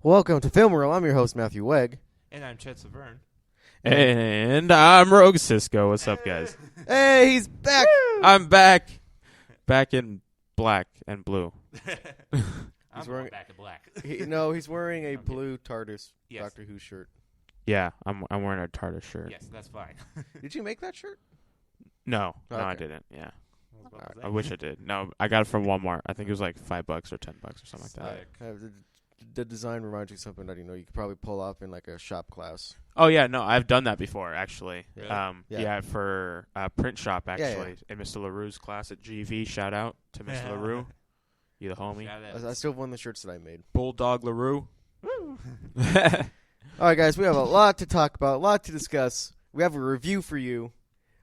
Welcome to Film Room. I'm your host, Matthew Wegg. And I'm Chet Severn. And I'm Rogue Cisco. What's up, guys? Hey, he's back. I'm back. Back in black and blue. I'm wearing- back in black. He's wearing a blue TARDIS Yes. Doctor Who shirt. Yeah, I'm wearing a TARDIS shirt. Yes, that's fine. Did you make that shirt? No, I Okay. didn't. Yeah, What was that? I wish I did. No, I got it from Walmart. I think it was like $5 or $10 or something like that. Sick. The design reminds you of something that you could probably pull off in like a shop class. Oh yeah, no, I've done that before actually. Really? Yeah, for print shop Yeah, actually. In Mr. LaRue's class at GV. Shout out to Mr. LaRue. You the homie. Shout out. I still have one of the shirts that I made. Bulldog LaRue. All right, guys, we have a lot to talk about, a lot to discuss. We have a review for you,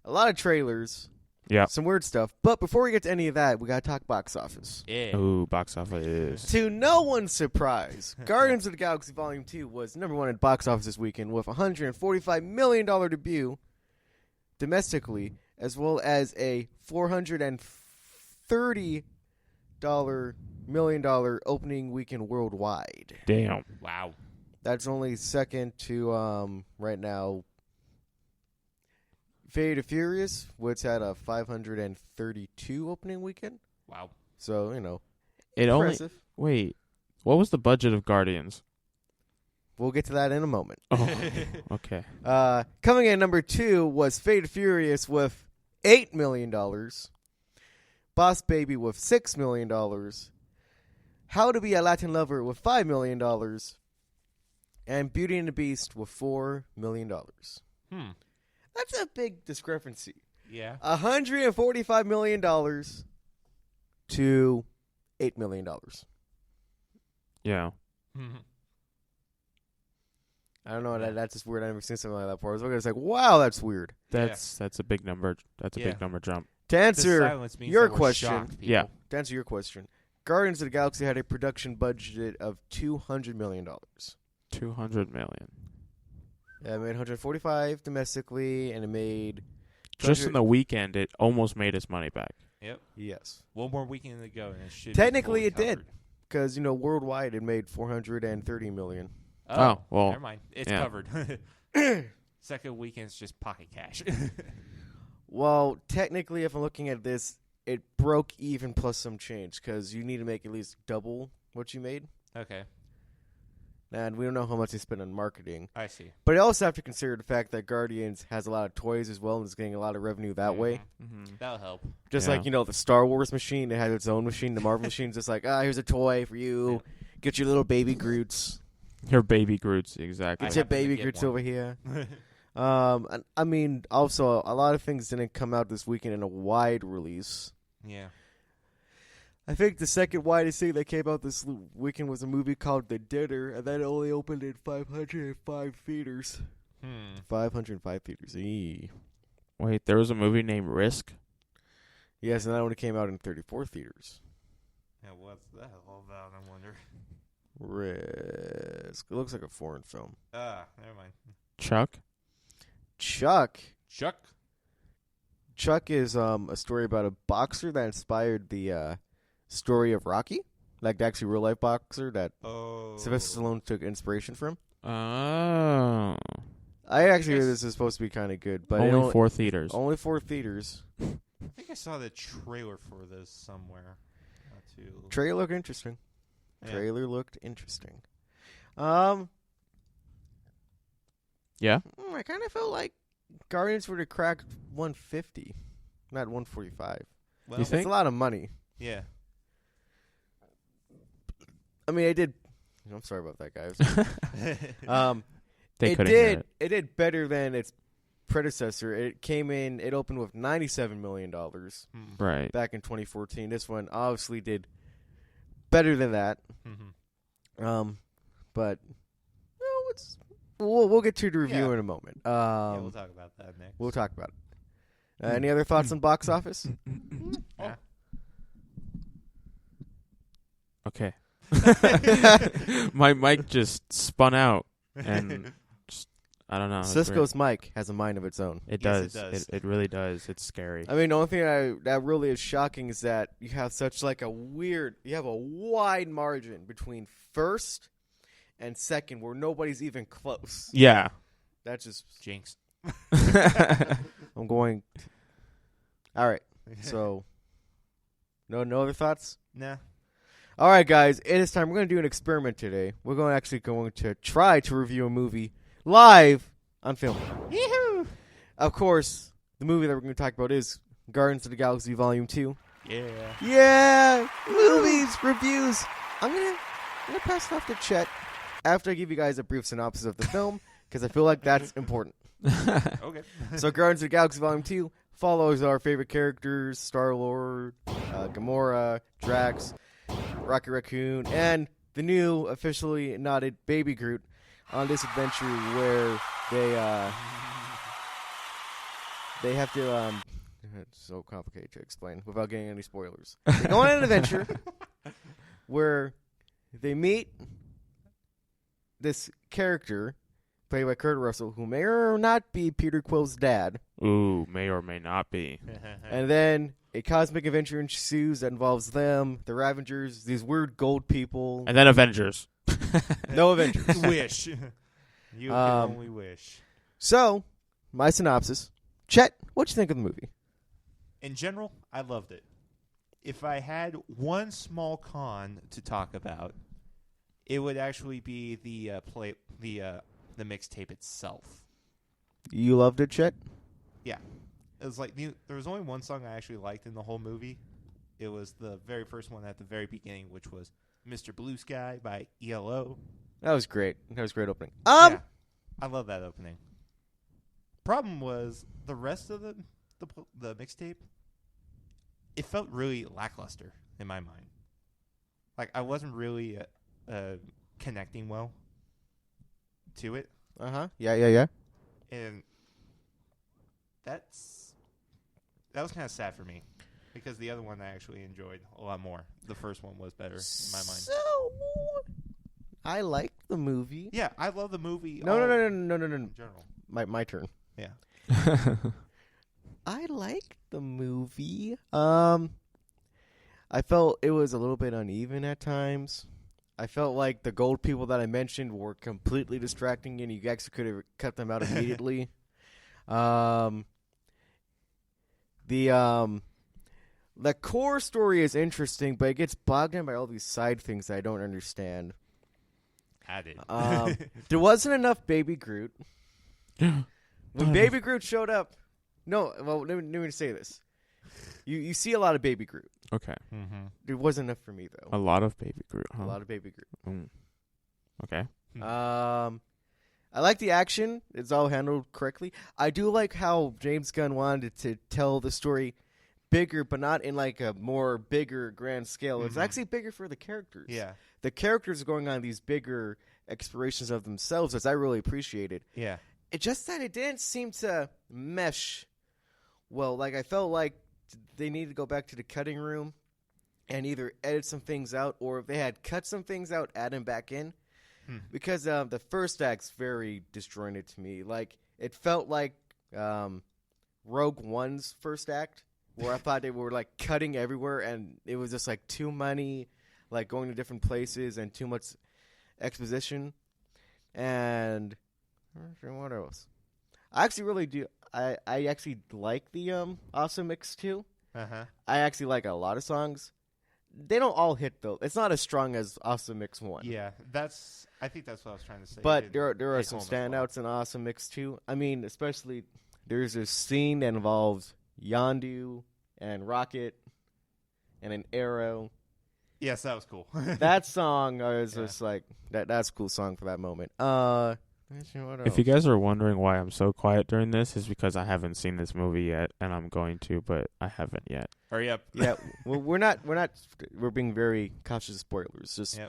a lot of trailers, Yeah. some weird stuff. But before we get to any of that, we got to talk box office. Yeah. Ooh, box office. To no one's surprise, Guardians of the Galaxy Volume 2 was number one in box office this weekend with a $145 million debut domestically, as well as a $430 million opening weekend worldwide. Damn. Wow. That's only second to, right now, Fate of Furious, which had a 532 opening weekend. Wow. So, It only impressive. wait. What was the budget of Guardians? We'll get to that in a moment. Oh, okay. Coming in number 2 was Fate of Furious with $8 million. Boss Baby with $6 million. How to Be a Latin Lover with $5 million. And Beauty and the Beast with $4 million. That's a big discrepancy. Yeah. $145 million to $8 million. Yeah. I don't know. That's just weird. I've never seen something like that before. I was looking, it's like, wow, that's weird. That's a big number. That's a Yeah. big number jump. To The answer silence means your that we're question, shocked, people. Yeah. To answer your question, Guardians of the Galaxy had a production budget of $200 million. 200 million. It made 145 domestically, and it made Just in the weekend, it almost made its money back. Yep. yes, One more weekend to go, and it should. Technically be it did. covered. because worldwide it made 430 million. Oh, well, Never mind. It's yeah. covered. Second weekend's just pocket cash. Well, technically, if I'm looking at this, it broke even plus some change because you need to make at least double what you made, Okay. and we don't know how much they spent on marketing. I see. But you also have to consider the fact that Guardians has a lot of toys as well and is getting a lot of revenue that way. That'll help. Just Yeah. like, the Star Wars machine, it has its own machine. The Marvel machine's just like, here's a toy for you. Get your little baby Groots. Your baby Groots, exactly. Get I your have to baby get Groots one. over here. I mean, also, a lot of things didn't come out this weekend in a wide release. Yeah. I think the second widest thing that came out this weekend was a movie called The Dinner, and that only opened in 505 theaters. 505 theaters. Eee. Wait, there was a movie named Risk? Yes, and that one came out in 34 theaters. Yeah, what's that all about, I wonder? Risk. It looks like a foreign film. Never mind. Chuck? Chuck. Chuck? Chuck is a story about a boxer that inspired the story of Rocky. Like the actually real life boxer that Oh. Sylvester Stallone took inspiration from. Oh. I actually hear Yes. this is supposed to be kind of good, but Only 4 theaters. Only 4 theaters. I think I saw the trailer for this somewhere. Not too. Trailer looked interesting. Yeah. Trailer looked interesting. Yeah? I kind of felt like Guardians would have cracked 150, not 145. Well, You think? It's a lot of money. Yeah. I mean, I did. I'm sorry about that, guys. They it couldn't hear did. it. It did better than its predecessor. It came in. It opened with $97 million Right. back in 2014. This one obviously did better than that. But we'll get to the review Yeah. in a moment. Yeah, we'll talk about that next. We'll talk about it. Any other thoughts on box office? Yeah. Okay. My mic just spun out, and just, I don't know. it's weird. Cisco's mic has a mind of its own. It Yes, does. it does. It really does. It's scary. I mean, the only thing that really is shocking is that you have such like you have a wide margin between first and second, where nobody's even close. Yeah. That's just Jinx. I'm going. All right. So, no other thoughts? Nah. All right, guys. It is time. We're going to do an experiment today. We're going to try to review a movie live on film. Yee-hoo! Of course, the movie that we're going to talk about is Guardians of the Galaxy Volume 2. Yeah. Yeah! Movies, reviews. I'm gonna pass it off to Chet after I give you guys a brief synopsis of the film, because I feel like that's important. Okay. So, Guardians of the Galaxy Volume 2 follows our favorite characters, Star-Lord, Gamora, Drax, Rocket Raccoon, and the new, officially knotted Baby Groot on this adventure where they have to, it's so complicated to explain without getting any spoilers. They go on an adventure where they meet this character played by Kurt Russell, who may or not be Peter Quill's dad. Ooh, may or may not be. And then a cosmic adventure ensues that involves them, the Ravengers, these weird gold people. And then Avengers. No Avengers. Wish. You can only wish. So, my synopsis. Chet, what'd you think of the movie? In general, I loved it. If I had one small con to talk about, it would actually be the mixtape itself. You loved it, Chet? Yeah. It was like there was only one song I actually liked in the whole movie. It was the very first one at the very beginning, which was Mr. Blue Sky by ELO. That was great. That was a great opening. Yeah, I love that opening. Problem was the rest of the mixtape. It felt really lackluster in my mind. Like I wasn't really connecting well to it. Yeah. And that was kind of sad for me because the other one I actually enjoyed a lot more. The first one was better in my mind. So, I liked the movie. Yeah, I love the movie. No. In general. My turn. Yeah. I liked the movie. I felt it was a little bit uneven at times. I felt like the gold people that I mentioned were completely distracting, and you actually could have cut them out immediately. The core story is interesting, but it gets bogged down by all these side things that I don't understand. Added. There wasn't enough Baby Groot. When Baby Groot showed up, let me say this. You see a lot of Baby Groot. Okay. Mm-hmm. It wasn't enough for me though. A lot of Baby Groot, huh? A lot of Baby Groot. Okay. I like the action. It's all handled correctly. I do like how James Gunn wanted to tell the story bigger, but not in like a more bigger grand scale. It's actually bigger for the characters. Yeah. The characters are going on these bigger explorations of themselves, as I really appreciated. Yeah. It just that it didn't seem to mesh well. Like I felt like they needed to go back to the cutting room and either edit some things out, or if they had cut some things out, add them back in. Because the first act's very disjointed to me. Like it felt like Rogue One's first act, where I thought they were like cutting everywhere, and it was just like too many, like going to different places and too much exposition. And what else? I actually really do. I actually like the Awesome Mix too. Uh-huh. I actually like a lot of songs. They don't all hit though. It's not as strong as Awesome Mix 1. Yeah, I think that's what I was trying to say. But there are some standouts in Awesome Mix 2. I mean, especially there's a scene that involves Yondu and Rocket and an arrow. Yes, that was cool. That song is just like that's a cool song for that moment. If you guys are wondering why I'm so quiet during this, is because I haven't seen this movie yet, and I'm going to, but I haven't yet. Hurry up. Yeah, well, we're being very cautious of spoilers. Just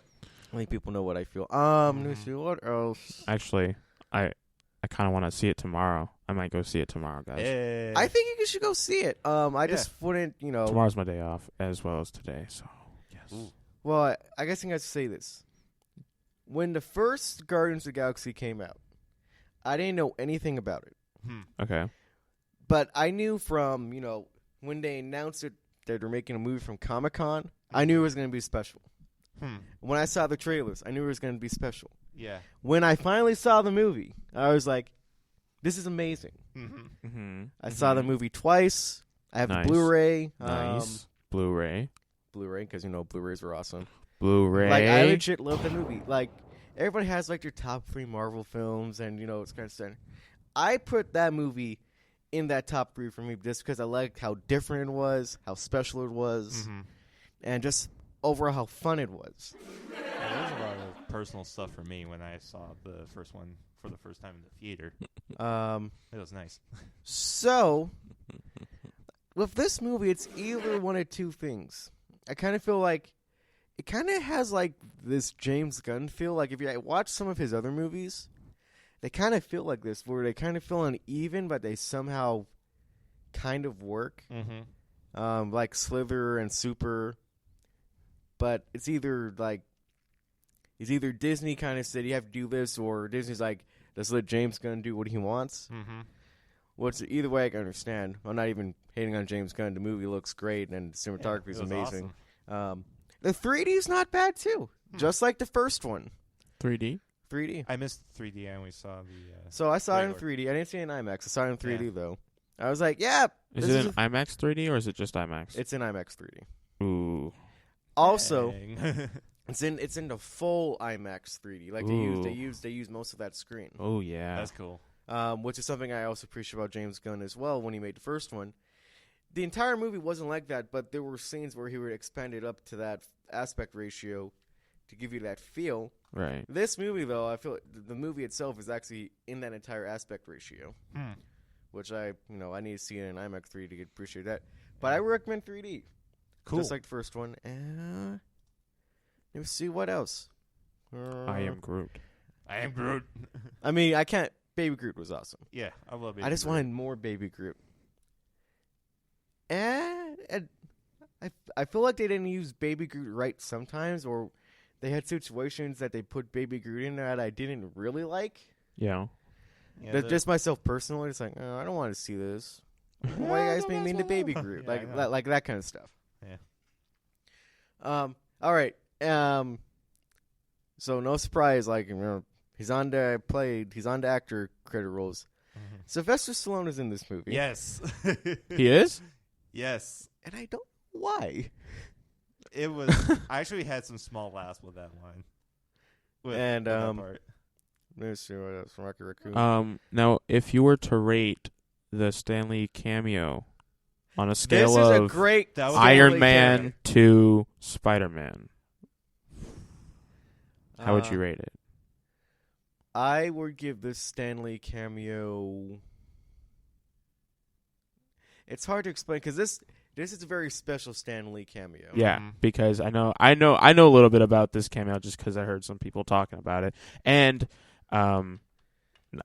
letting people know what I feel. Let me see what else. Actually, I kind of want to see it tomorrow. I might go see it tomorrow, guys. Hey. I think you should go see it. I just wouldn't, Tomorrow's my day off, as well as today, so yes. Ooh. Well, I guess I got to say this. When the first Guardians of the Galaxy came out, I didn't know anything about it. Okay. But I knew from, when they announced it that they're making a movie from Comic-Con, I knew it was going to be special. When I saw the trailers, I knew it was going to be special. Yeah. When I finally saw the movie, I was like, "This is amazing." Mm-hmm. Mm-hmm. I saw the movie twice. I have Nice. the Blu-ray. Nice. Blu-ray. Blu-ray, because Blu-rays are awesome. Blu-ray. Like, I legit love the movie. Like, everybody has like their top 3 Marvel films, and it's kind of standard. I put that movie in that top 3 for me just because I liked how different it was, how special it was, and just overall how fun it was. Yeah, there was a lot of personal stuff for me when I saw the first one for the first time in the theater. It was nice. So, with this movie, it's either one of two things. I kind of feel like it kind of has like this James Gunn feel. Like if you watch some of his other movies, they kind of feel like this, where they kind of feel uneven, but they somehow kind of work. Mm-hmm. Like Slither and Super. But it's either Disney kind of said you have to do this, or Disney's like, let's let James Gunn do what he wants. Mm-hmm. Which either way I can understand. I'm not even hating on James Gunn. The movie looks great and the cinematography is amazing. Awesome. The 3D is not bad too, just like the first one. 3D? 3D. I missed 3D. I only saw the. So I saw it in regular. 3D. I didn't see it in IMAX. I saw it in 3D though. I was like, yeah. Is it in IMAX 3D or is it just IMAX? It's in IMAX 3D. Ooh. Also, Dang. it's in the full IMAX 3D. Like they use most of that screen. Oh yeah. That's cool. Which is something I also appreciate about James Gunn as well when he made the first one. The entire movie wasn't like that, but there were scenes where he would expand it up to that aspect ratio to give you that feel. Right. This movie, though, I feel the movie itself is actually in that entire aspect ratio, which I need to see it in IMAX 3 to appreciate that. But I recommend 3D. Cool. Just like the first one. Let me see what else. I am Groot. I am Groot. I mean, I can't. Baby Groot was awesome. Yeah, I love it. I just wanted more Baby Groot. And I feel like they didn't use Baby Groot right sometimes, or they had situations that they put Baby Groot in that I didn't really like. Yeah. That's just myself personally. It's like, oh, I don't want to see this. Why are you guys being mean to Baby Groot? Yeah, like that kind of stuff. Yeah. All right. So no surprise, he's on the actor credit rolls. Mm-hmm. Sylvester Stallone is in this movie. Yes. He is? Yes. And I don't know why. It was. I actually had some small laughs with that line. With that part. Let me see what else from Rocky Raccoon. Now, if you were to rate the Stanley cameo on a scale this is of a great Iron Man to Spider-Man, how would you rate it? I would give this Stanley cameo. It's hard to explain because this is a very special Stanley cameo. Yeah, because I know a little bit about this cameo just because I heard some people talking about it, and I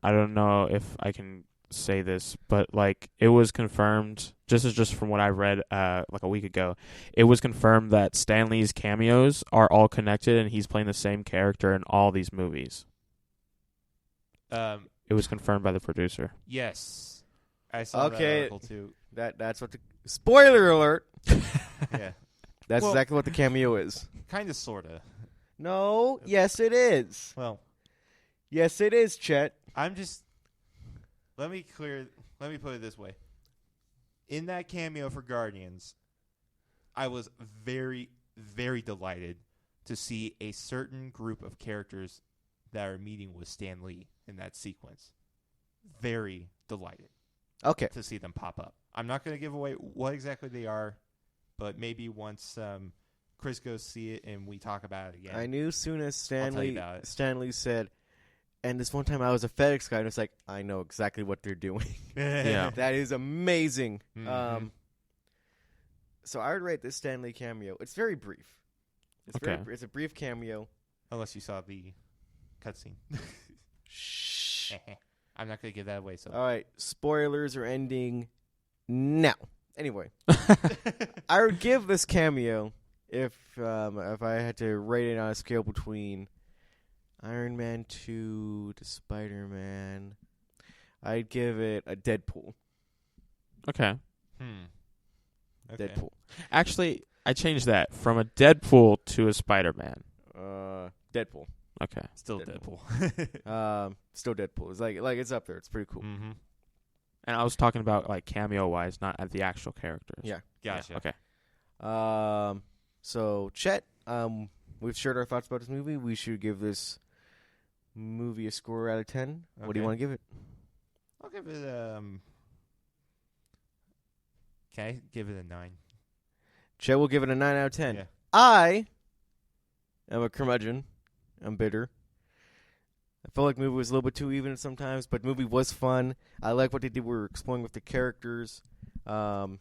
don't know if I can say this, but it was confirmed just from what I read a week ago. It was confirmed that Stanley's cameos are all connected, and he's playing the same character in all these movies. It was confirmed by the producer. Yes, I saw that article too. That's what the spoiler alert. Yeah, that's exactly what the cameo is. Kind of, sorta. No, yes, it is. Well, yes, it is, Chet. I'm just. Let me put it this way. In that cameo for Guardians, I was very, very delighted to see a certain group of characters that are meeting with Stan Lee in that sequence. Very delighted. Okay. To see them pop up. I'm not going to give away what exactly they are, but maybe once Chris goes see it and we talk about it again. I knew as soon as Stanley said, and this one time I was a FedEx guy, and it's like, I know exactly what they're doing. Yeah. That is amazing. Mm-hmm. So I would rate this Stanley cameo. It's very brief. It's a brief cameo. Unless you saw the cutscene. Shh. I'm not going to give that away. So. All right. Spoilers are ending now. Anyway. I would give this cameo, if I had to rate it on a scale between Iron Man 2 to Spider-Man, I'd give it a Deadpool. Okay. Okay. Deadpool. Actually, I changed that from a Deadpool to a Spider-Man. Deadpool. Okay. Still Deadpool. Deadpool. Still Deadpool. It's like it's up there. It's pretty cool. Mm-hmm. And I was talking about like cameo wise, not at the actual characters. Yeah. Gotcha. Yeah, okay. So Chet, we've shared our thoughts about this movie. We should give this movie a score out of 10. What do you Okay. want to give it? I'll give it can I give it a 9? Chet will give it a 9 out of 10. Yeah. I am a curmudgeon. I'm bitter. I felt like the movie was a little bit too even sometimes, but the movie was fun. I like what they did. We were exploring with the characters. It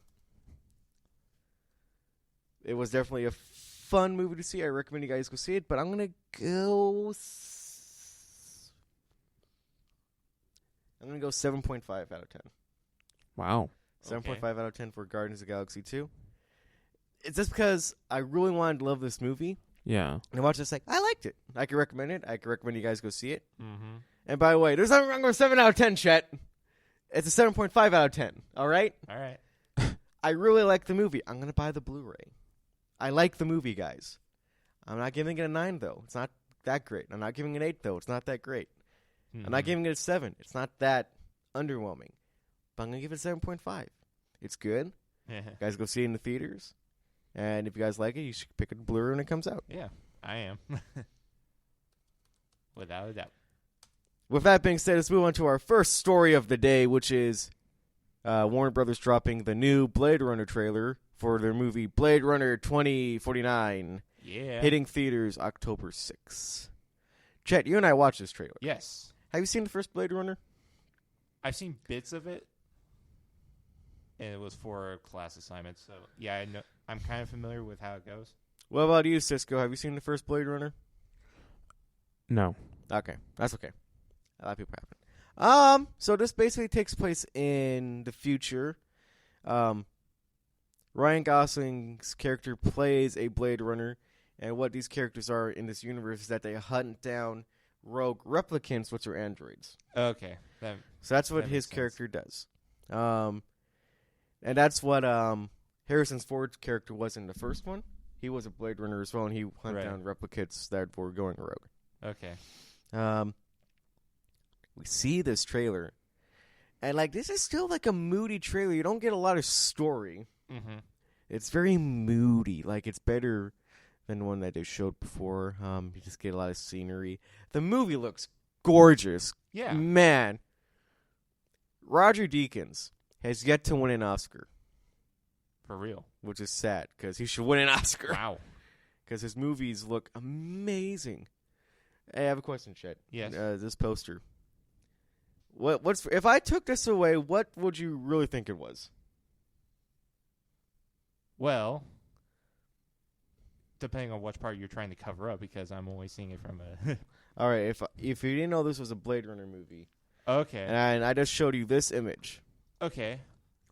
was definitely a fun movie to see. I recommend you guys go see it, but I'm going to go... I'm going to go 7.5 out of 10. Wow. 7.5 out of 10 for Guardians of the Galaxy 2. It's just because I really wanted to love this movie. Yeah. And I watched this like, I liked it. I can recommend it. I can recommend you guys go see it. Mm-hmm. And by the way, there's nothing wrong with 7 out of 10, Chet. It's a 7.5 out of 10. All right? All right. I really like the movie. I'm going to buy the Blu-ray. I like the movie, guys. I'm not giving it a 9, though. It's not that great. I'm not giving it an 8, though. It's not that great. Mm-hmm. I'm not giving it a 7. It's not that underwhelming. But I'm going to give it a 7.5. It's good. Guys, go see it in the theaters. And if you guys like it, you should pick a Blu-ray when it comes out. Yeah, I am. Without a doubt. With that being said, let's move on to our first story of the day, which is Warner Brothers dropping the new Blade Runner trailer for their movie Blade Runner 2049, Yeah. hitting theaters October 6th. Chet, you and I watched this trailer. Yes. Have you seen the first Blade Runner? I've seen bits of it, and it was for a class assignment. So yeah, I know. I'm kind of familiar with how it goes. What about you, Cisco? Have you seen the first Blade Runner? No. Okay, that's okay. A lot of people haven't. So this basically takes place in the future. Ryan Gosling's character plays a Blade Runner, and what these characters are in this universe is that they hunt down rogue replicants, which are androids. Okay. So that's what That his makes sense. character does. And that's what Harrison Ford's character was in the first one. He was a Blade Runner as well, and he hunted down replicants that were going rogue. Okay. We see this trailer, and like this is still like a moody trailer. You don't get a lot of story. Mm-hmm. It's very moody. Like it's better than the one that they showed before. You just get a lot of scenery. The movie looks gorgeous. Yeah. Man, Roger Deakins has yet to win an Oscar, For real. which is sad because he should win an Oscar. Wow. Because his movies look amazing. Hey, I have a question, Chet. Yes. This poster. What's if I took this away? What would you really think it was? Well, depending on which part you're trying to cover up, because I'm only seeing it from a. All right, if you didn't know this was a Blade Runner movie, Okay. and I just showed you this image. Okay.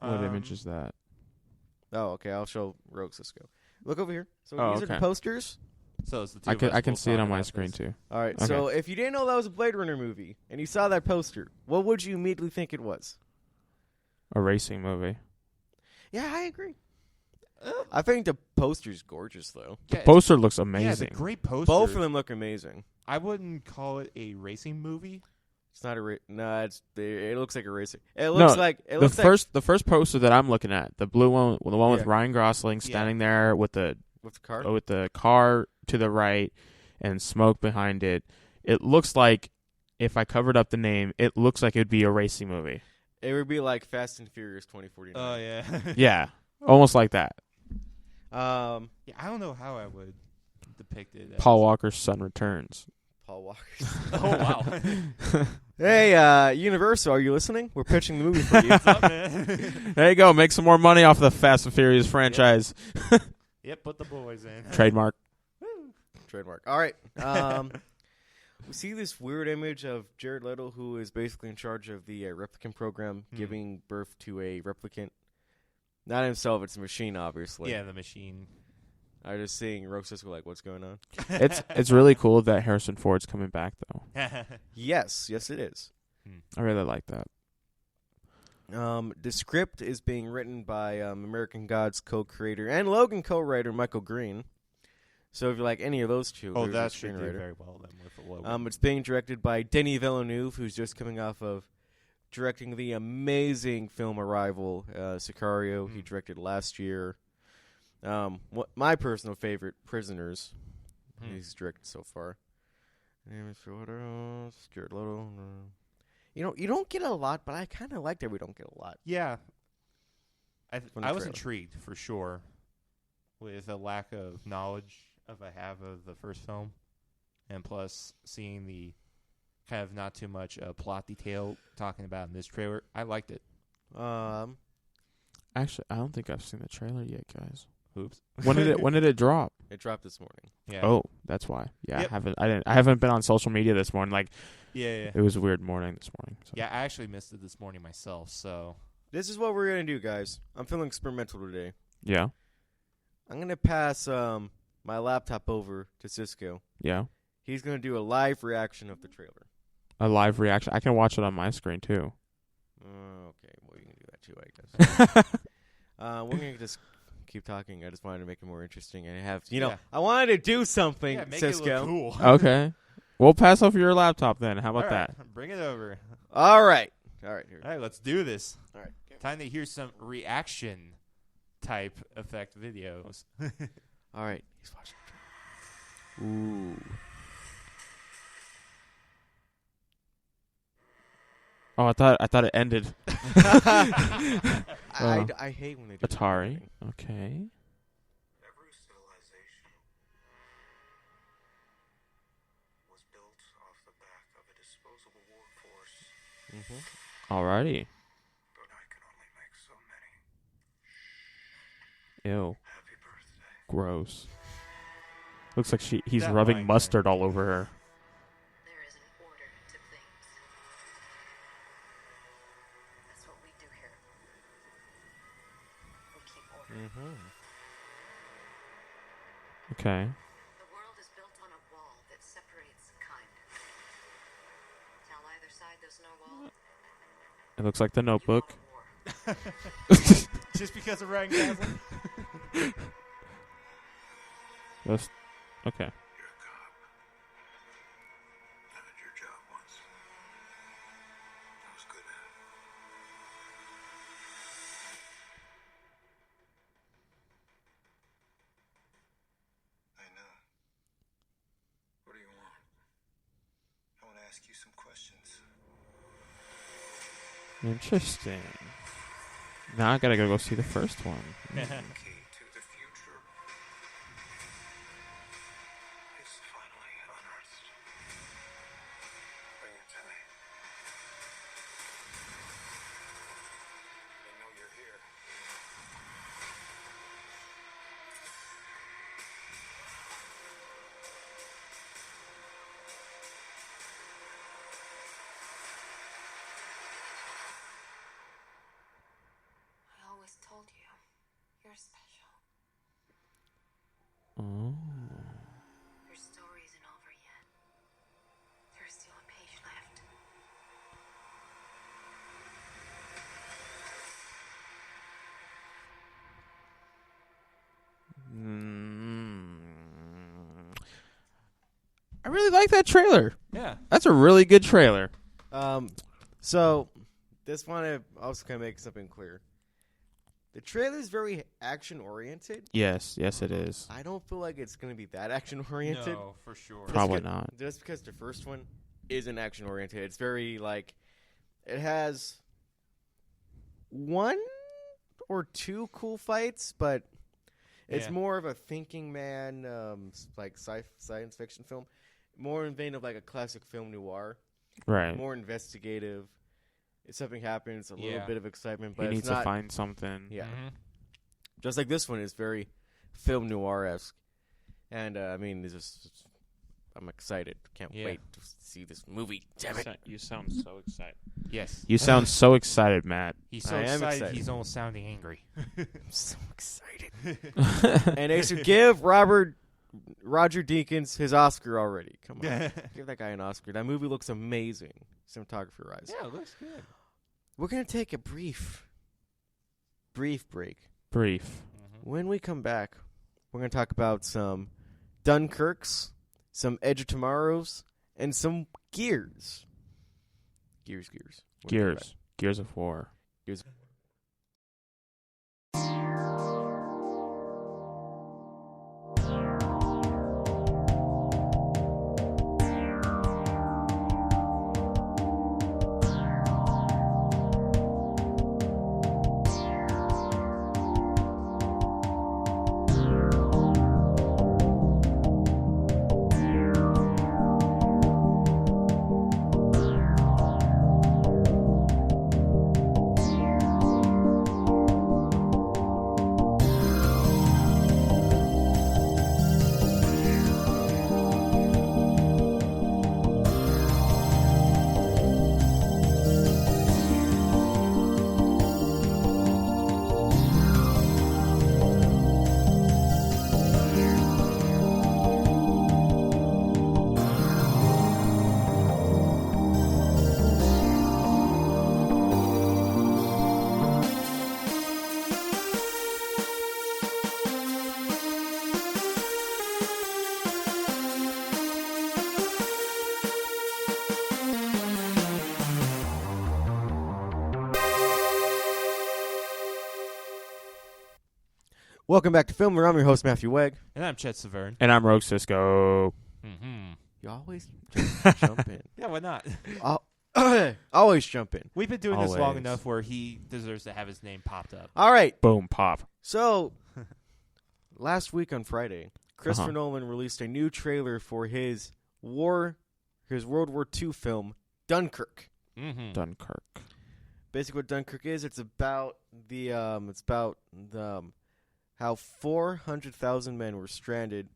What image is that? Oh, okay. I'll show Rogue Cisco. Look over here. So Oh, these are the okay. posters. So it's the two I of can us I can both see it on talking my about screen this. too. All right. Okay. So if you didn't know that was a Blade Runner movie and you saw that poster, what would you immediately think it was? A racing movie. Yeah, I agree. I think the poster's gorgeous, though. Yeah, Poster looks yeah, amazing. it's a great poster. Both of them look amazing. I wouldn't call it a racing movie. It's not a no. It looks like a racing. It looks like it looks the first poster that I'm looking at, the blue one, the one with Yeah. Ryan Gosling standing there with the with the car. with the car to the right and smoke behind it. It looks like, if I covered up the name, it looks like it'd be a racing movie. It would be like Fast and Furious 2049. Oh yeah. Yeah, almost like that. Yeah, I don't know how I would depict it. as- Paul Walker's son returns. Paul Walker. Oh wow. Hey, Universal, are you listening? We're pitching the movie for you. What's up, man? There you go. Make some more money off the Fast and Furious franchise. Yep, put the boys in. Trademark. Trademark. All right. We see this weird image of Jared Leto, who is basically in charge of the replicant program, giving birth to a replicant. Not himself, it's a machine, obviously. Yeah, the machine. I was just seeing Rogue Cisco like, what's going on? It's really cool that Harrison Ford's coming back though. Yes, it is. I really like that. The script is being written by American Gods co-creator and Logan co-writer Michael Green. So if you like any of those two, Oh, there's that a should do Screenwriter. very well then with the logo. It's being directed by Denis Villeneuve, who's just coming off of directing the amazing film Arrival, Sicario. He directed last year. My personal favorite, Prisoners. He's directed so far. What else? Jared Leto. You don't get a lot, but I kind of like that we don't get a lot. Yeah. From the I was trailer. intrigued for sure with the lack of knowledge I have of the first film, and plus seeing the kind of not too much plot detail talking about in this trailer. I liked it. Actually, I don't think I've seen the trailer yet, guys. Oops. When did it drop? It dropped this morning. Yeah. Oh, that's why. Yeah, Yep. I haven't been on social media this morning. Like, Yeah. it was a weird morning this morning. So. Yeah, I actually missed it this morning myself, so. This is what we're going to do, guys. I'm feeling experimental today. Yeah. I'm going to pass my laptop over to Cisco. Yeah. He's going to do a live reaction of the trailer. A live reaction. I can watch it on my screen too. Okay, well, you can do that too, I guess. We're going to just keep talking. I just wanted to make it more interesting. And I wanted to do something, Make Cisco. it look cool. Okay. We'll pass over your laptop then. How about All right, that? Bring it over. All right. Here. All right, let's do this. All right. Time to hear some reaction type effect videos. All right. He's watching the trailer. Ooh. Oh, I thought it ended. I hate when they do Atari. that. Okay. Every civilization was built off the back of a disposable workforce, Alrighty. but I can only make so many. Ew. Happy birthday. Gross. Looks like he's That rubbing line, mustard all over her. There is an order to things. That's what we do here. We keep order. Okay. The world is built on a wall that separates kind. Tell either side there's no wall. It looks like the Notebook. You want war. Just because of Ryan Gosling? Just, okay. You're a cop. I did your job once. I was good at it. I know. What do you want? I want to ask you some questions. Interesting. Now I gotta go see the first one. Key to the future is finally unearthed. Bring it to me. They know you're here. I always told you, you're special. Oh. Your story isn't over yet. There's still a page left. I really like that trailer. Yeah. That's a really good trailer. So this one I also kind of make something clear. The trailer is very action oriented. Yes, it is. I don't feel like it's going to be that action oriented. No, for sure. Probably not. Just because the first one isn't action oriented. It's very it has one or two cool fights, but it's Yeah. more of a thinking man, science fiction film. More in vein of like a classic film noir. Right. More investigative. If something happens, a little Yeah. bit of excitement, He but needs it's not. to find something. Yeah. Mhm. Just like this one is very film noir-esque. And, I'm excited. Can't Yeah. wait to see this movie. Damn it. You sound so excited. Yes. You sound so excited, Matt. He's so I am excited, excited. he's almost sounding angry. I'm so excited. And they should give Roger Deakins his Oscar already. Come on. Give that guy an Oscar. That movie looks amazing, cinematography-wise. Yeah, it looks good. We're going to take a brief break. Brief. When we come back, we're going to talk about some Dunkirks, some Edge of Tomorrows, and some Gears. Gears. What do you think about Gears of War. it? Gears. Welcome back to Film Room. I'm your host, Matthew Wegg. And I'm Chet Severn. And I'm Rogue Cisco. Mm-hmm. You always just jump in. Yeah, why not? Always jump in. We've been doing this long Always. enough where he deserves to have his name popped up. All right. Boom, pop. So, last week on Friday, Christopher Nolan released a new trailer for his World War II film, Dunkirk. Mm-hmm. Dunkirk. Basically, what Dunkirk is, it's about how 400,000 men were stranded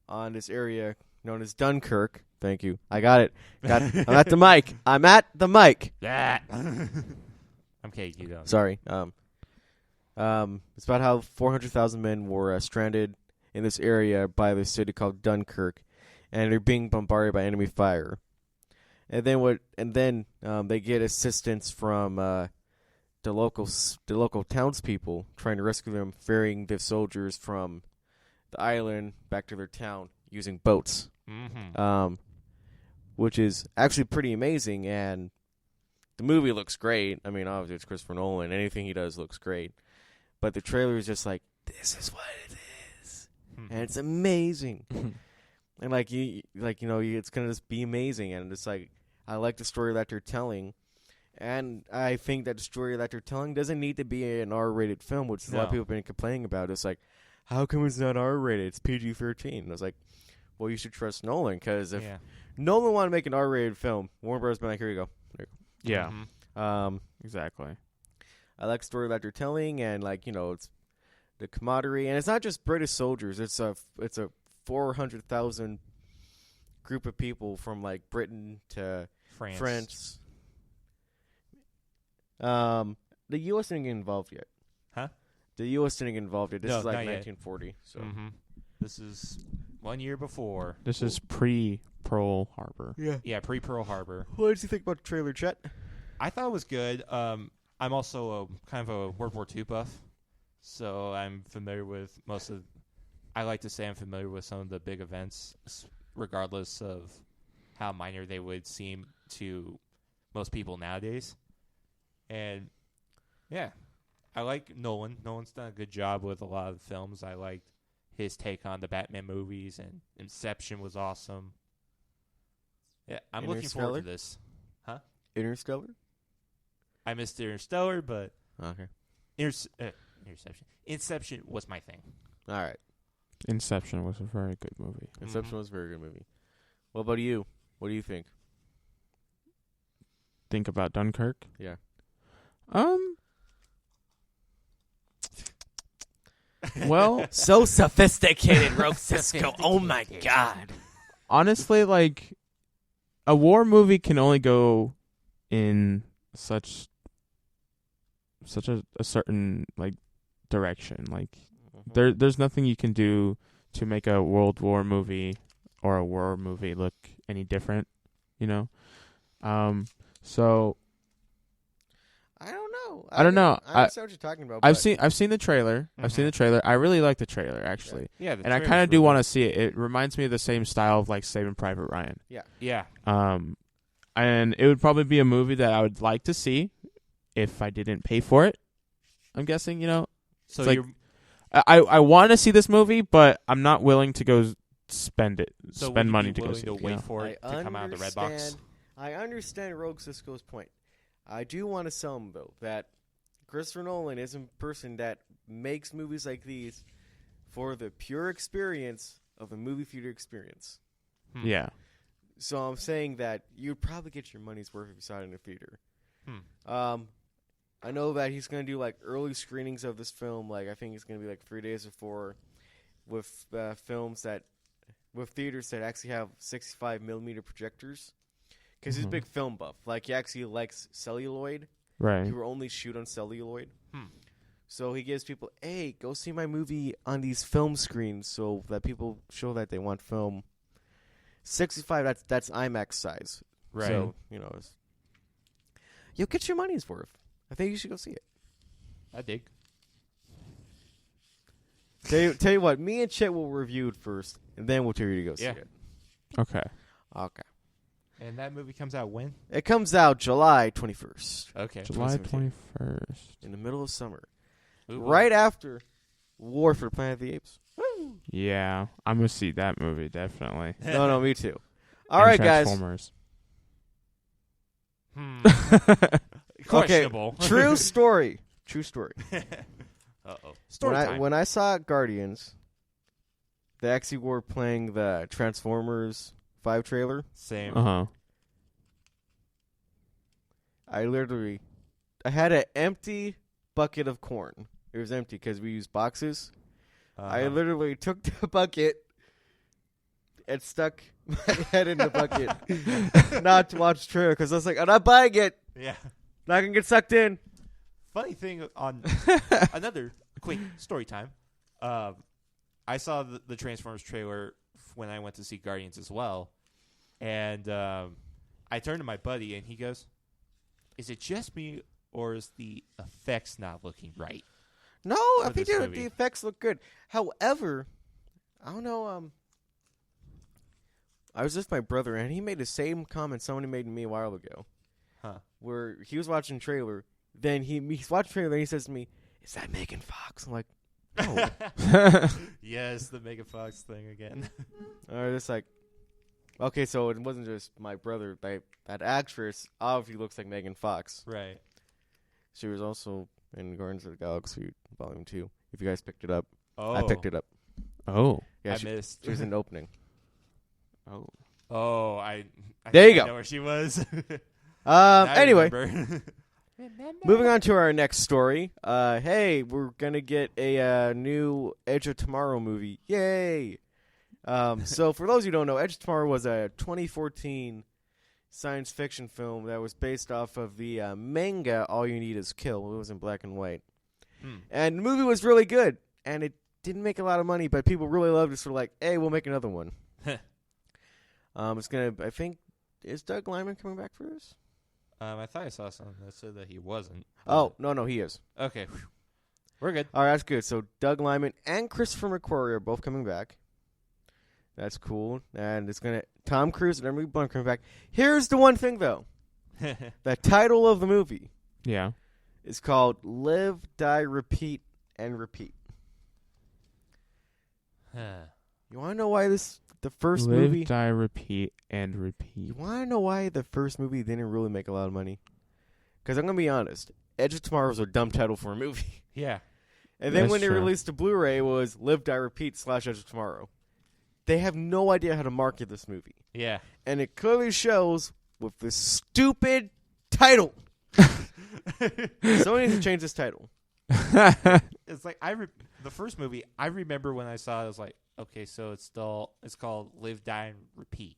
on this area known as Dunkirk. Thank you. I got it. I'm at the mic. I'm at the mic. That. Okay, you go. Sorry. It's about how 400,000 men were stranded in this area by this city called Dunkirk, and they're being bombarded by enemy fire. And then they get assistance from the local townspeople trying to rescue them, ferrying the soldiers from the island back to their town using boats. Mm-hmm. Which is actually pretty amazing, and the movie looks great. I mean, obviously it's Christopher Nolan. Anything he does looks great. But the trailer is just like, this is what it is. And it's amazing. And it's going to just be amazing. And it's like, I like the story that they're telling. And I think that the story that they're telling doesn't need to be an R-rated film, which a lot of people have been complaining about. It's like, how come it's not R-rated? It's PG-13. And I was like, well, you should trust Nolan, because if Nolan wanted to make an R-rated film, Warner Bros. Been like, here you go. Yeah. Mm-hmm. Exactly. I like the story that they're telling, and it's the camaraderie, and it's not just British soldiers. It's a 400,000 group of people from like Britain to France. The U.S. didn't get involved yet. Huh? The U.S. didn't get involved yet. This is like not yet. 1940. So. Mm-hmm. This is 1 year before. This is pre-Pearl Harbor. Yeah, pre-Pearl Harbor. What did you think about the trailer, Chet? I thought it was good. I'm also kind of a World War II buff, so I'm familiar with I like to say I'm familiar with some of the big events, regardless of how minor they would seem to most people nowadays. And, yeah, I like Nolan. Nolan's done a good job with a lot of the films. I liked his take on the Batman movies, and Inception was awesome. Yeah, I'm looking forward to this. Huh? Interstellar? I missed Interstellar, but Okay. Inception was my thing. All right. Inception was a very good movie. Inception was a very good movie. What about you? What do you think? Think about Dunkirk? Yeah. Well, So sophisticated, Rogue Cisco. Oh my God. honestly, like, a war movie can only go in such a certain like direction. Like, there's nothing you can do to make a World War movie or a war movie look any different, you know? So I don't know. I don't know. I understand what you're talking about. I've but seen the trailer. I've seen the trailer. I really like the trailer actually, Yeah, and I kind of do want to see it. It reminds me of the same style of like Saving Private Ryan. Yeah. And it would probably be a movie that I would like to see if I didn't pay for it. I'm guessing, So it's like, you're I want to see this movie, but I'm not willing to go spend so spend would you money be to go willing see to it. wait for it to come out of the red box. I understand Rogue Cisco's point. I do want to sell him, though, that Christopher Nolan isn't a person that makes movies like these for the pure experience of the movie theater experience. Yeah. So I'm saying that you'd probably get your money's worth if you saw it in a theater. I know that he's going to do like early screenings of this film. Like I think it's going to be like 3 days before, with with theaters that actually have 65 millimeter projectors. Because he's a big film buff. Like he actually likes celluloid. Right. He will only shoot on celluloid. So he gives people, hey, go see my movie on these film screens, so that people show that they want film. 65, that's IMAX size. Right. So, you'll get your money's worth. I think you should go see it. I dig. Tell you what, me and Chet will review it first, and then we'll tell you to go see it. Okay. Okay. And that movie comes out when? It comes out July 21st. Okay. July 2017. 21st. In the middle of summer. Ooh, Right after War for the Planet of the Apes. Yeah, I'm gonna see that movie definitely. No, me too. All And right, guys. Transformers. Questionable. Okay, true story. True story. Uh-oh. Story time. When I saw Guardians, they actually were playing the Transformers 5 trailer. Same. I had an empty bucket of corn. It was empty because we used boxes. I literally took the bucket and stuck my head in the bucket not to watch the trailer because I was like, I'm not buying it. Yeah. Not going to get sucked in. Funny thing on another quick story time. I saw the Transformers trailer when I went to see Guardians as well. And I turned to my buddy and he goes, is it just me or is the effects not looking right? No, I For think this the movie. effects look good. However, I don't know. I was with my brother, and he made the same comment somebody made to me a while ago. Where he was watching the trailer, then he's watching the trailer, and he says to me, "Is that Megan Fox?" I'm like, "No." Yes, the Megan Fox thing again. It's like, okay, so it wasn't just my brother. That actress obviously looks like Megan Fox. Right. She was also in Guardians of the Galaxy Volume 2. If you guys picked it up, Oh. I picked it up. Oh. Yeah, I she missed. was in the opening. Oh. Oh, I There you think I go. know where she was. Now I Anyway, remember. moving on to our next story. Hey, we're gonna get a new Edge of Tomorrow movie. Yay! So for those who don't know, Edge of Tomorrow was a 2014 science fiction film that was based off of the manga All You Need Is Kill. It was in black and white. And the movie was really good. And it didn't make a lot of money, but people really loved it. So like, hey, we'll make another one. It's gonna, I think, is Doug Liman coming back for this? I thought I saw something that said that he wasn't. Oh, no, he is. Okay. We're good. All right, that's good. So Doug Liman and Christopher McQuarrie are both coming back. That's cool. And it's going to... Tom Cruise and Emily Blunt coming back. Here's the one thing, though. The title of the movie Yeah. is called Live, Die, Repeat, and Repeat. You want to know why the first Live, movie... die, repeat, and You repeat. want to know why the first movie didn't really make a lot of money? Because I'm going to be honest. Edge of Tomorrow was a dumb title for a movie. Yeah. And then That's when they true. released the Blu-ray, it was Live, Die, Repeat / Edge of Tomorrow. They have no idea how to market this movie. Yeah. And it clearly shows with this stupid title. Someone needs to change this title. It's like the first movie. I remember when I saw it, I was like, okay, so it's called Live, Die, and Repeat.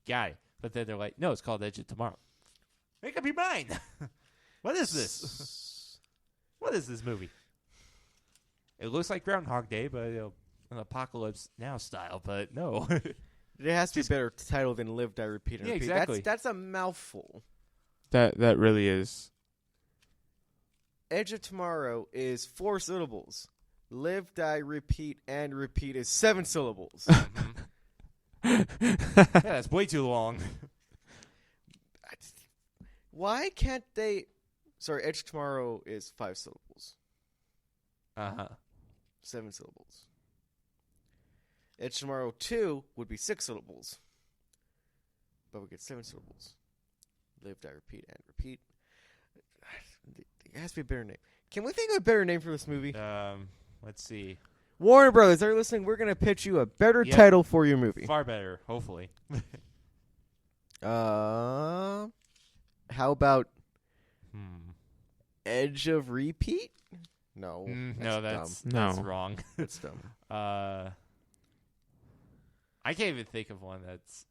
Got it. But then they're like, no, it's called Edge of Tomorrow. Make up your mind. What is this? What is this movie? It looks like Groundhog Day, but an Apocalypse Now style. But no. It has to be a better title than Live, Die, Repeat, and Yeah, Repeat. exactly. That's a mouthful. That really is. Edge of Tomorrow is 4 syllables. Live, Die, Repeat, and Repeat is 7 syllables. Yeah, that's way too long. Why can't they... Sorry, Edge of Tomorrow is 5 syllables. 7 syllables. Edge of Tomorrow 2 would be 6 syllables. But we get 7 syllables. Live, Die, Repeat, and Repeat. There has to be a better name. Can we think of a better name for this movie? Let's see. Warner Brothers, are you listening? We're going to pitch you a better Yep. title for your movie. Far better, hopefully. How about Hmm. Edge of Repeat? No. No, that's No. wrong. That's dumb. I can't even think of one that's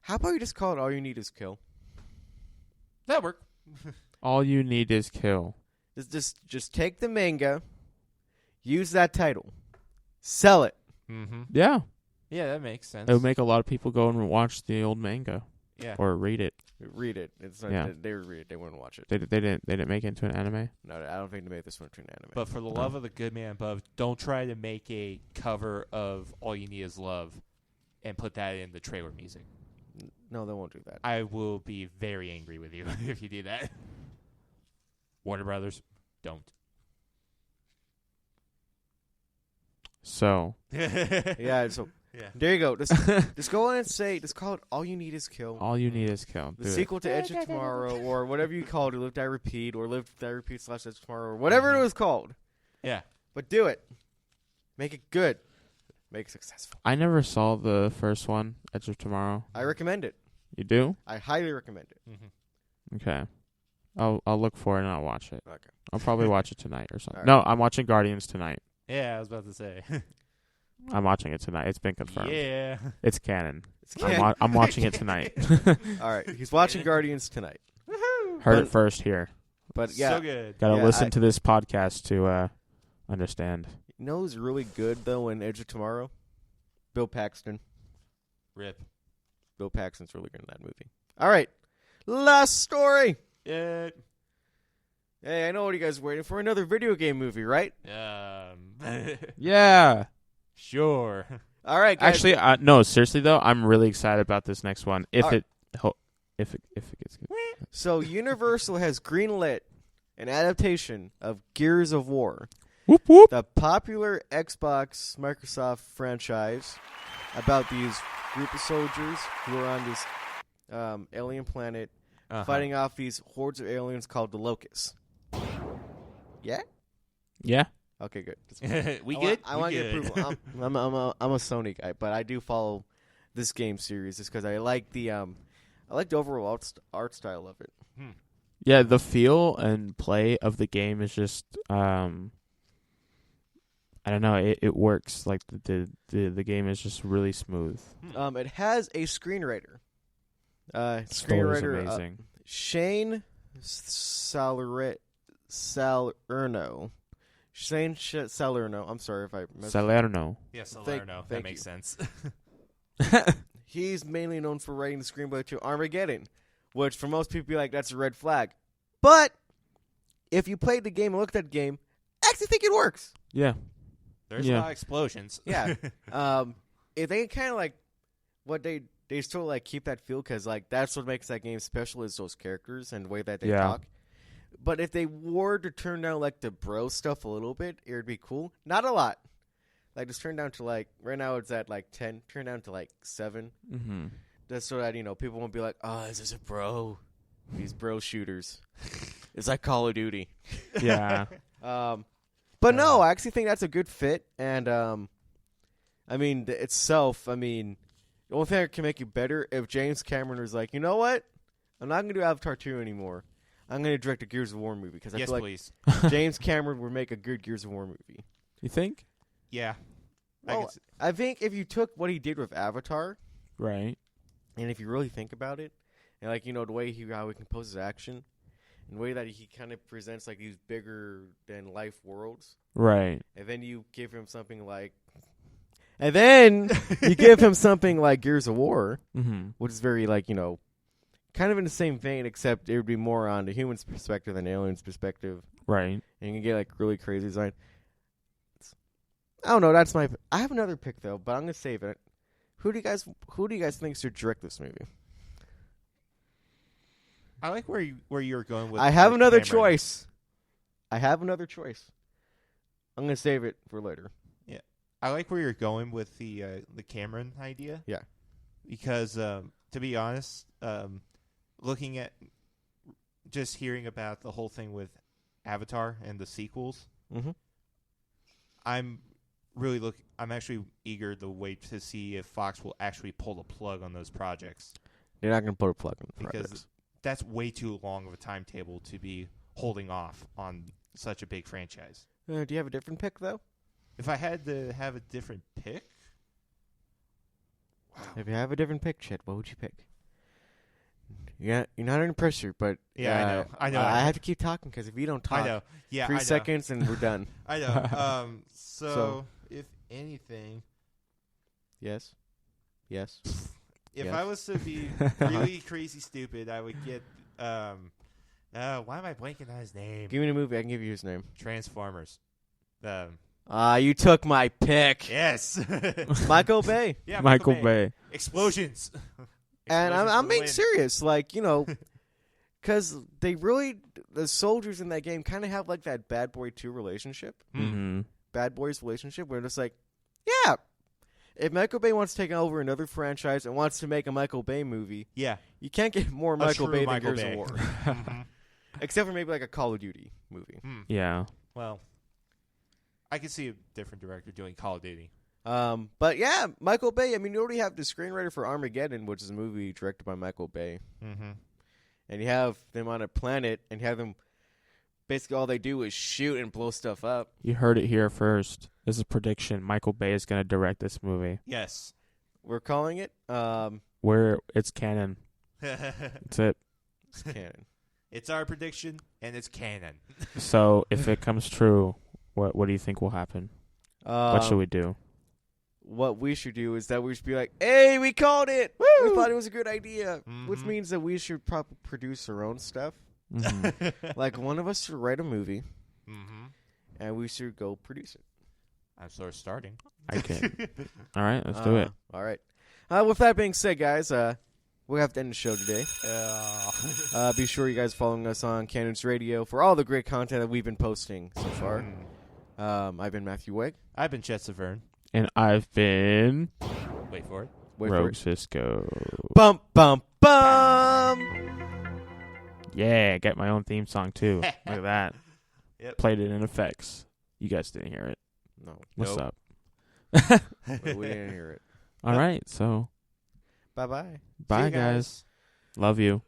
How about you just call it All You Need Is Kill? that work. All You Need Is Kill. Just take the manga, use that title, sell it. Mm-hmm. Yeah. Yeah, that makes sense. It would make a lot of people go and watch the old manga yeah. or read it. Read it. It's not, Yeah. they would read it. They wouldn't watch it. They didn't make it into an anime. No, I don't think they made this one into an anime. But for the love of the good man above, don't try to make a cover of All You Need Is Love and put that in the trailer music. No, they won't do that. I will be very angry with you if you do that. Warner Brothers, don't. So Yeah, so Yeah. there you go. Just go on and just call it All You Need Is Kill. All You Need Is Kill. The Do it. sequel to Edge of Tomorrow, or whatever you call it, or Live, Die, Repeat, or Live, Die, Repeat / Edge of Tomorrow, or whatever it was called. Yeah. But do it. Make it good. Make it successful. I never saw the first one, Edge of Tomorrow. I recommend it. You do? I highly recommend it. Mm-hmm. Okay. I'll look for it and I'll watch it. Okay. I'll probably watch it tonight or something. All right. No, I'm watching Guardians tonight. Yeah, I was about to say. I'm watching it tonight. It's been confirmed. Yeah. It's canon. It's canon. I'm watching it tonight. All right. He's watching Guardians tonight. Heard it first here. But yeah, So good. Gotta Yeah, listen to this podcast to understand. you know who's really good though in Edge of Tomorrow? Bill Paxton. Rip. Bill Paxton's really good in that movie. All right. Last story. Yeah. Hey, I know what you guys are waiting for. Another video game movie, right? Yeah. Sure. All right, guys. Actually, no. Seriously though, I'm really excited about this next one. If it gets good. So Universal has greenlit an adaptation of Gears of War, Whoop whoop. the popular Xbox Microsoft franchise about these group of soldiers who are on this alien planet fighting off these hordes of aliens called the Locusts. Yeah? Yeah. Okay, good. We I good? want We your good. approval. I'm a Sony guy, but I do follow this game series just because I like the overall art style of it. Yeah, the feel and play of the game is just I don't know, it works. Like the game is just really smooth. It has a screenwriter. Story's Screenwriter amazing. Shane Salerno. Shane Salerno. I'm sorry if I messed Salerno. Yes, Salerno. that Thank makes you. sense. He's mainly known for writing the screenplay to Armageddon, which for most people be like, that's a red flag. But if you played the game and looked at the game, I actually think it works. Yeah. There's Yeah. a lot of explosions. Yeah. If they kind of like what they still like keep that feel because like that's what makes that game special is those characters and the way that they Yeah. talk. But if they were to turn down like the bro stuff a little bit, it would be cool. Not a lot. Like just turn down to like right now it's at like 10. Turn down to like 7. Mm-hmm. Just so that people won't be like, oh, is this a bro? These bro shooters. It's like Call of Duty. Yeah. But no, I actually think that's a good fit. And I mean, itself. I mean, the only thing that can make you better if James Cameron was like, you know what? I'm not gonna do Avatar 2 anymore. I'm gonna direct a Gears of War movie because I Yes, feel like please. James Cameron would make a good Gears of War movie. You think? Yeah. Well, I think if you took what he did with Avatar, Right. and if you really think about it, and like the way how he composes action, and the way that he kind of presents like these bigger than life worlds, Right. and then you give him something like, Gears of War, Mm-hmm. which is very like kind of in the same vein, except it would be more on the human's perspective than the alien's perspective. Right. and you can get like really crazy design. I don't know. That's my. I have another pick though, but I'm gonna save it. Who do you guys think should direct this movie? I like where you're going with. I have the another camera. choice. I'm gonna save it for later. Yeah, I like where you're going with the Cameron idea. Yeah, because to be honest, looking at just hearing about the whole thing with Avatar and the sequels, mm-hmm. I'm actually eager to wait to see if Fox will actually pull the plug on those projects. They're not gonna put a plug in the because projects. that's way too long of a timetable to be holding off on such a big franchise. Do you have a different pick though? If I had to have a different pick, If you have a different pick, Chet, what would you pick? You're not under pressure, but yeah, I know. I have to keep talking because if you don't talk, I know. Yeah, 3 I know. seconds and we're done. I know. So- If anything, Yes. if Yes. I was to be really crazy stupid, I would get. Why am I blanking on his name? Give me the movie. I can give you his name. Transformers. You took my pick. Yes. Michael Bay. Yeah, Michael Bay. Explosions. And Explosions I'm for the being win. serious. Like, because the soldiers in that game kind of have like that Bad Boy 2 relationship. Mm-hmm. Bad Boys relationship where it's like, yeah, if Michael Bay wants to take over another franchise and wants to make a Michael Bay movie, Yeah. you can't get more Michael true Bay than Michael Gears Bay. of War. Mhm. Except for maybe like a Call of Duty movie. Yeah. Well, I could see a different director doing Call of Duty. But yeah, Michael Bay, I mean, you already have the screenwriter for Armageddon, which is a movie directed by Michael Bay. Mm-hmm. And you have them on a planet and have them, basically all they do is shoot and blow stuff up. You heard it here first. This is a prediction. Michael Bay is going to direct this movie. Yes. We're calling it, Where it's canon. That's it. it's canon. It's our prediction, and it's canon. So if it comes true, what do you think will happen? What should we do? What we should do is that we should be like, hey, we called it! Woo! We thought it was a good idea. Which Mhm. means that we should probably produce our own stuff. Mhm. Like, one of us should write a movie, Mm-hmm. and we should go produce it. I'm sort of starting. I can. All right, let's do it. All right. With that being said, guys, we'll have to end the show today. Be sure you guys following us on Cannons Radio for all the great content that we've been posting so far. I've been Matthew Wegg. I've been Chet Severn. And I've been Wait for it. Wait for Rogue it. Cisco. Bum, bum, bum! Yeah, get my own theme song too. Look at that. Yep. Played it in effects. You guys didn't hear it. No, What's Nope. up? we didn't hear it. All right, so Bye-bye. bye See you guys. Love you.